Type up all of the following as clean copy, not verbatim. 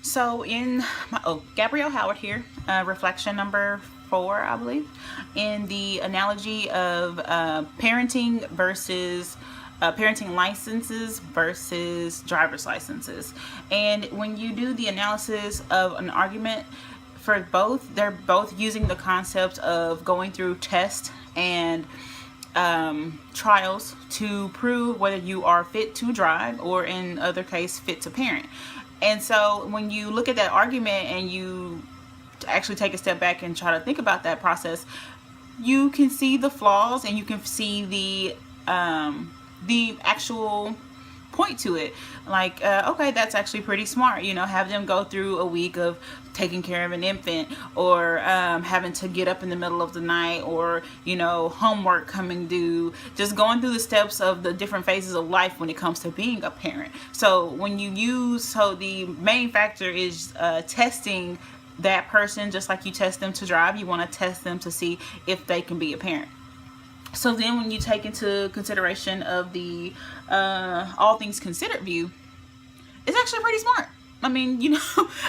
So in Gabrielle Howard here, reflection number 4, I believe, in the analogy of parenting versus parenting licenses versus driver's licenses. And when you do the analysis of an argument for both, they're both using the concept of going through tests and trials to prove whether you are fit to drive, or in other case fit to parent. And so when you look at that argument and you actually take a step back and try to think about that process, you can see the flaws and you can see the actual point to it. Like, okay, that's actually pretty smart. Have them go through a week of taking care of an infant, or having to get up in the middle of the night, or homework coming due, just going through the steps of the different phases of life when it comes to being a parent. So when the main factor is testing that person, just like you test them to drive, you want to test them to see if they can be a parent. So then when you take into consideration of the all things considered view, it's actually pretty smart. I mean,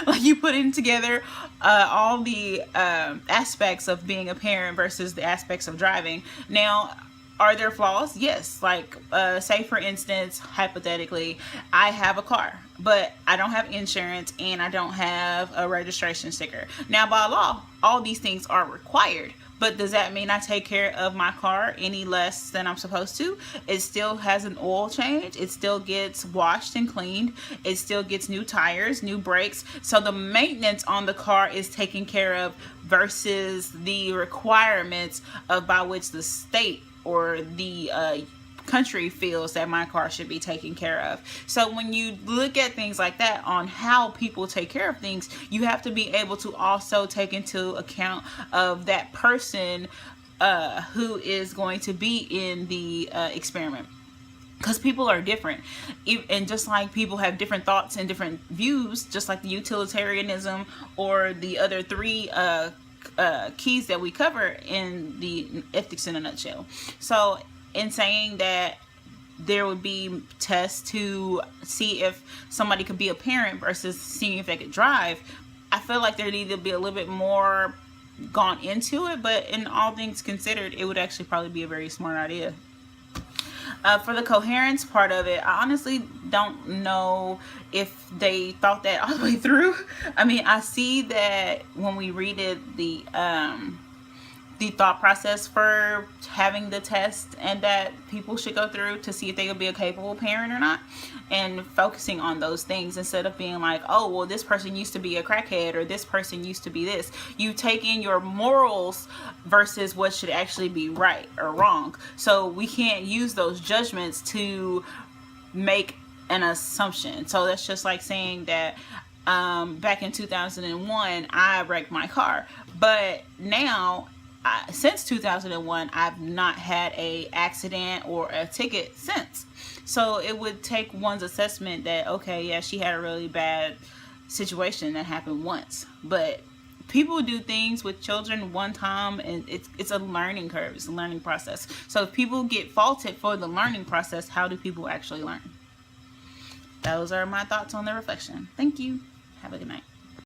like, you put in together all the aspects of being a parent versus the aspects of driving. Now, are there flaws? Yes. Like, say for instance, hypothetically, I have a car, but I don't have insurance and I don't have a registration sticker. Now, by law, all these things are required. But does that mean I take care of my car any less than I'm supposed to? It still has an oil change. It still gets washed and cleaned. It still gets new tires, new brakes. So the maintenance on the car is taken care of versus the requirements by which the state or the country feels that my car should be taken care of. So when you look at things like that on how people take care of things, you have to be able to also take into account of that person who is going to be in the experiment. Because people are different, and just like people have different thoughts and different views, just like the utilitarianism or the other 3 keys that we cover in the ethics in a nutshell. So in saying that there would be tests to see if somebody could be a parent versus seeing if they could drive, I feel like there needed to be a little bit more gone into it. But in all things considered, it would actually probably be a very smart idea. For the coherence part of it, I honestly don't know if they thought that all the way through. I mean, I see that when we read it, the thought process for having the test and that people should go through to see if they would be a capable parent or not, and focusing on those things instead of being like, oh, well, this person used to be a crackhead or this person used to be this. You take in your morals versus what should actually be right or wrong. So we can't use those judgments to make an assumption. So that's just like saying that back in 2001 I wrecked my car, but now since 2001, I've not had a accident or a ticket since. So it would take one's assessment that, okay, yeah, she had a really bad situation that happened once. But people do things with children one time, and it's a learning curve. It's a learning process. So if people get faulted for the learning process, how do people actually learn? Those are my thoughts on the reflection. Thank you. Have a good night.